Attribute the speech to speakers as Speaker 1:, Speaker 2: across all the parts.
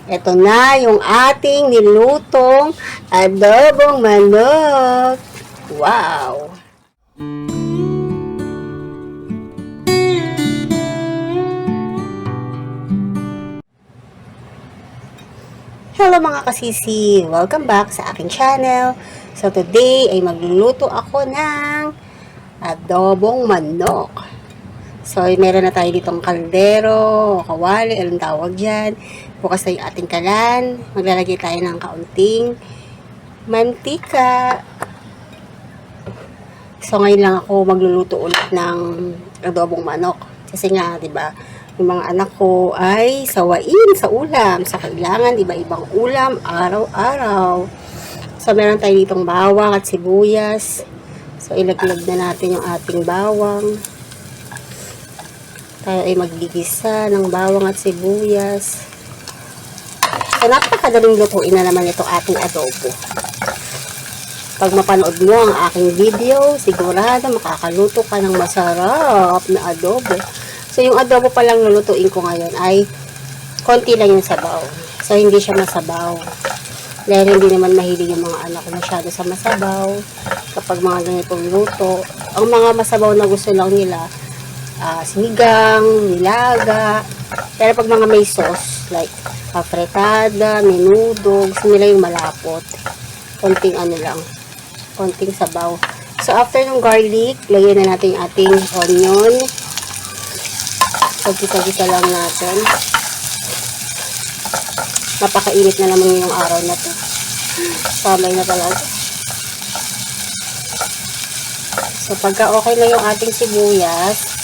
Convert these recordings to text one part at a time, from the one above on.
Speaker 1: Ito na yung ating nilutong adobong manok. Wow! Hello mga kasisi! Welcome back sa aking channel. So today ay magluluto ako ng adobong manok. So meron na tayo ditong kaldero, kawali, anong tawag dyan. Bukas na yung ating kalan. Maglalagay tayo ng kaunting mantika. So ngayon lang ako magluluto ulit ng adobong manok. Kasi nga, 'di ba? Yung mga anak ko ay sawain sa ulam. Sa kailangan, iba-ibang ulam, araw-araw. So, meron tayo ditong bawang at sibuyas. So, ilaglag na natin yung ating bawang. Tayo ay magigisa ng bawang at sibuyas. So, napakadaling lutuin na naman itong ating adobo. Pag mapanood mo ang aking video, sigurado makakaluto ka ng masarap na adobo. So, yung adobo pa lang lulutuin ko ngayon ay konti lang yung sabaw. So, hindi siya masabaw. Dahil hindi naman mahilig yung mga anak ko masyado sa masabaw. Kapag mga ganitong luto, ang mga masabaw na gusto lang nila, sinigang, nilaga. Pero pag mga may sauce, like afritada, menudo, gusto nila yung malapot. Konting ano lang, konting sabaw. So, after ng garlic, lagyan na natin yung ating onion. Pagkita-kita lang natin. Napakainit na naman yung araw na to. Sabay na talaga. So, pagka okay na yung ating sibuyas,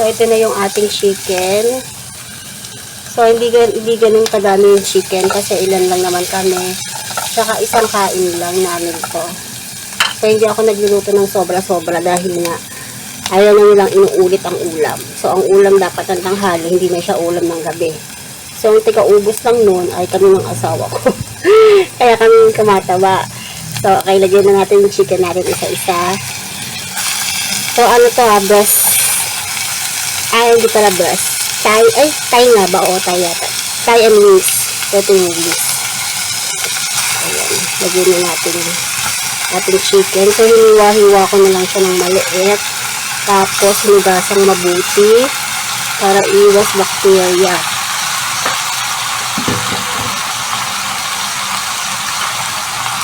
Speaker 1: so, ito na yung ating chicken. So, hindi ganun kadami yung chicken kasi ilan lang naman kami. Tsaka isang kain lang namin to. So, hindi ako nagluluto ng sobra-sobra dahil nga ayaw na nilang inuulit ang ulam. So, ang ulam dapat ng tanghali, hindi na siya ulam ng gabi. So, ang tika-ubos lang nun ay kami ng asawa ko. Kaya kami kumataba. So, okay, lagyan na natin yung chicken natin isa-isa. So, ano to breast. Hindi pala breast. Thai nga ba? O, Thai yata. Thai and wings. Ito yung wings. Ayan, lagyan na natin ating chicken. So, hiniwa-hiwa ko na lang siya ng maliit. Tapos, hinugasang mabuti para iwas bacteria.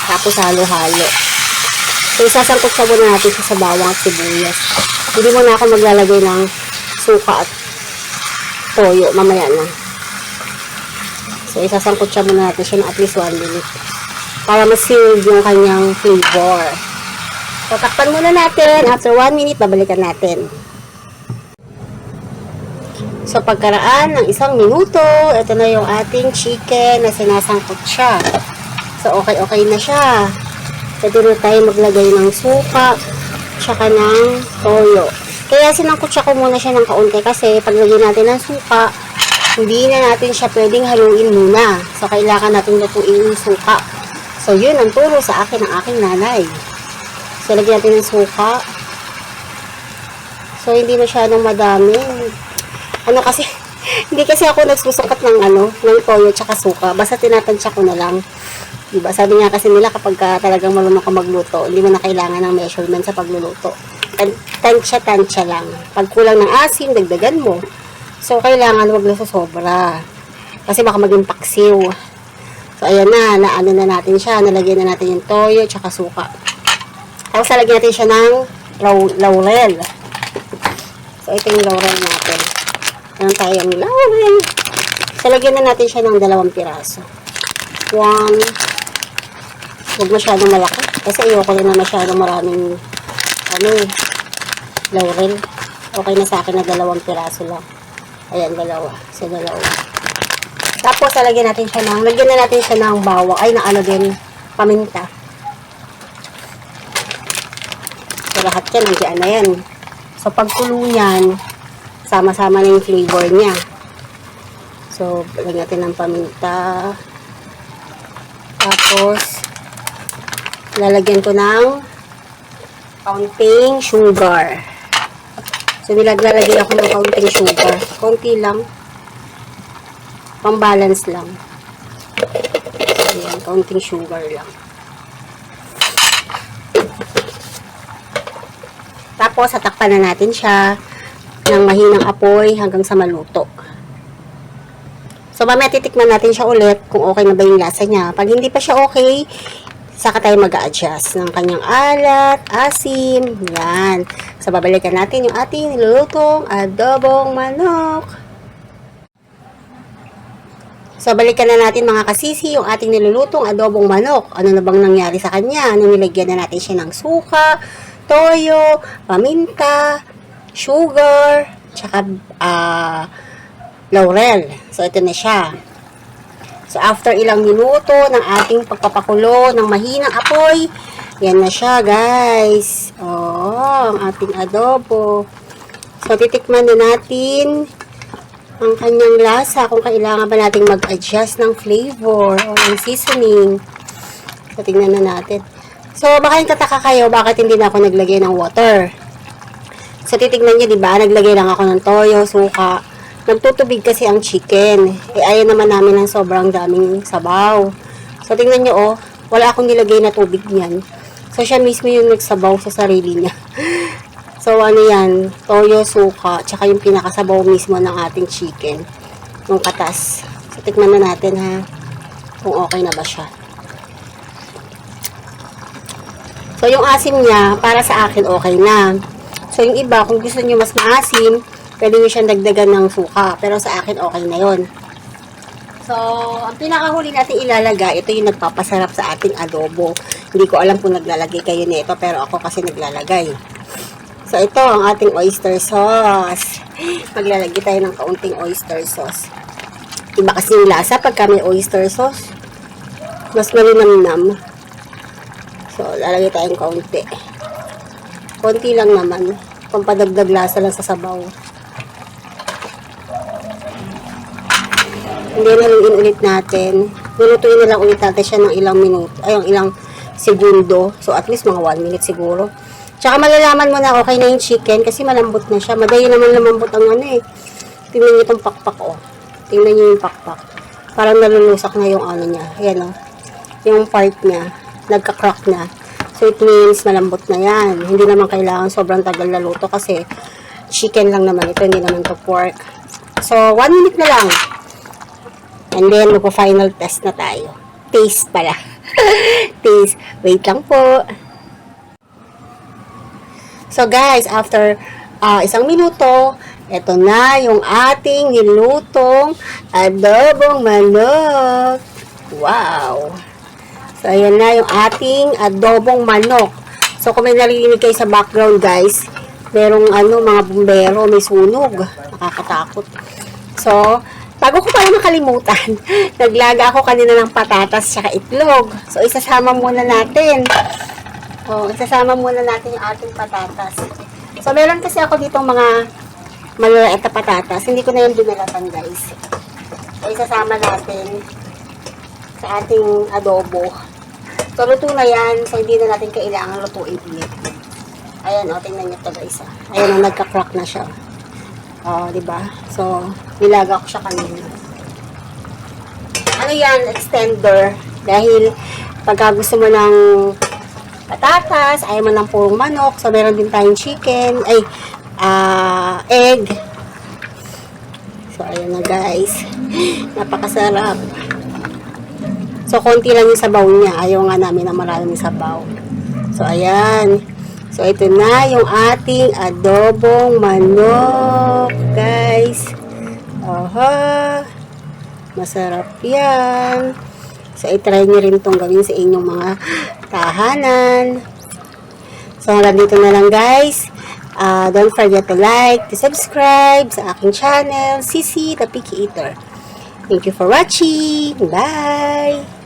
Speaker 1: Tapos, halo-halo. So, isasangkot sa muna natin sa bawang at sibuyas. Hindi muna ako maglalagay ng suka at toyo. Mamaya na. So, isasangkot siya muna natin siya ng at least 1 minute. Para ma-seal yung kanyang flavor. So, takpan muna natin. After 1 minute, babalikan natin. So, pagkaraan ng 1 minuto, ito na yung ating chicken na sinasangkot siya. So, okay na siya. Pwede na tayo maglagay ng suka, tsaka ng toyo. Kaya sinangkot siya ko muna siya ng kaunti kasi paglagay natin ng suka, hindi na natin siya pwedeng haluin muna. So, kailangan natin lutuin yung suka. So, yun ang turo sa akin ng aking nanay. So, lagyan natin ng suka. So, hindi masyadong madami. Ano kasi, hindi kasi ako nagsusukat ng ng toyo tsaka suka. Basta tinatansya ko na lang. Diba? Sabi nga kasi nila kapag talagang marunong ka magluto, hindi mo na kailangan ng measurement sa pagluluto. Tansya lang. Pag kulang ng asin, dagdagan mo. So, kailangan wag na sa sobra. Kasi baka maging paksiw. So, ayan na. Naano na natin siya. Nalagyan na natin yung toyo tsaka suka. Tapos, lagyan natin siya ng laurel. So, ito yung laurel natin. Meron tayong laurel. So, lagyan na natin siya ng 2 piraso. 1. Huwag masyadong malaki. Kasi ayoko na masyadong maraming laurel. Okay na sa akin na 2 piraso lang. Ayan, 2. So, 2. Tapos, lagyan natin siya ng bawang. Din, paminta. So, lahat yan, nandiyan na yan. So, pagkulo niyan, sama-sama na yung flavor niya. So, lagyan natin ng paminta. Tapos, lalagyan ko ng kaunting sugar. So, nilaglalagay ako ng kaunting sugar. Kaunti lang. Pang-balance lang. Ayan, kaunting sugar lang. Tapos, tatakpan na natin siya ng mahinang apoy hanggang sa maluto. So, mamaya titikman natin siya ulit kung okay na ba yung lasa niya. Pag hindi pa siya okay, saka tayo mag-a-adjust ng kanyang alat, asim, yan. So, babalikan natin yung ating nilulutong adobong manok. So, balikan na natin mga kasisi yung ating nilulutong adobong manok. Ano na bang nangyari sa kanya? Ano, nilagyan na natin siya ng suka, toyo, paminta, sugar, tsaka laurel. So, ito na siya. So, after ilang minuto ng ating pagpapakulo ng mahinang apoy, yan na siya, guys. Oh, ang ating adobo. So, titikman na natin ang kanyang lasa kung kailangan ba nating mag-adjust ng flavor o ng seasoning. So, tingnan na natin. So, baka yung tataka kayo, bakit hindi na ako naglagay ng water? So, titignan nyo, diba? Naglagay lang ako ng toyo, suka. Nagtutubig kasi ang chicken. Ayaw naman namin ng sobrang daming sabaw. So, tingnan nyo, oh. Wala akong nilagay na tubig niyan. So, siya mismo yung nagsabaw sa sarili niya. So, ano yan? Toyo, suka, tsaka yung pinakasabaw mismo ng ating chicken. Yung katas. So, tikman na natin, ha? Kung okay na ba siya. So, yung asim niya, para sa akin, okay na. So, yung iba, kung gusto nyo mas maasim, pwede nyo siyang dagdagan ng suka. Pero sa akin, okay na yon. So, ang pinakahuli natin ilalagay, ito yung nagpapasarap sa ating adobo. Hindi ko alam kung naglalagay kayo nito, pero ako kasi naglalagay. So, ito ang ating oyster sauce. Maglalagay tayo ng kaunting oyster sauce. Iba kasi yung lasa pagka may oyster sauce. Mas malinamnam. So, lalagay tayong kaunti. Konti lang naman. Pampadagdag lasa lang sa sabaw. Hindi haluin ulit natin. Lulutuin na lang ulit natin siya ng ilang minuto. Ay, ilang segundo. So, at least mga 1 minute siguro. Tsaka malalaman mo na okay na yung chicken kasi malambot na siya. Madali naman lumambot ang ano eh. Tingnan nyo itong pakpak oh. Tingnan nyo yung pakpak. Parang nalulusak na yung ano niya. Ayan oh. Yung part niya. Nagka-crack na. So, it means malambot na yan. Hindi naman kailangan sobrang tagal na luto kasi chicken lang naman ito. Hindi naman to pork. So, 1 minute na lang. And then, magpo-final test na tayo. Taste pala. Taste. Wait lang po. So, guys, after 1 minuto, ito na yung ating nilutong adobong manok. Wow! So, ayan na yung ating adobong manok. So, kung may narinig kayo sa background, guys, merong mga bumbero, may sunog. Nakakatakot. So, bago ko pala makalimutan, naglaga ako kanina ng patatas at itlog. So, isasama muna natin. Isasama muna natin yung ating patatas. So, meron kasi ako ditong mga malalaet na patatas. Hindi ko na yung binalatan, guys. So, isasama natin sa ating adobo. So, luto na yan. So, hindi na natin kailangan lutuin ulit. Ayan, tingnan nyo ito, guys. Ayan, nagka-crack na siya. Diba? So, nilaga ko siya kanina. Ano yan? Extender. Dahil, pagka gusto mo ng patatas, ayaw mo ng purong manok. So, meron din tayong chicken. Egg. So, ayan na, guys. Napakasarap. So, konti lang yung sabaw niya. Ayaw nga namin na maraming sabaw. So, ayan. So, ito na yung ating adobong manok, guys. Masarap yan. So, itry nyo rin itong gawin sa inyong mga tahanan. So, hanggang dito na lang, guys. Don't forget to like, to subscribe sa aking channel, Sissy the Picky Eater. Thank you for watching. Bye!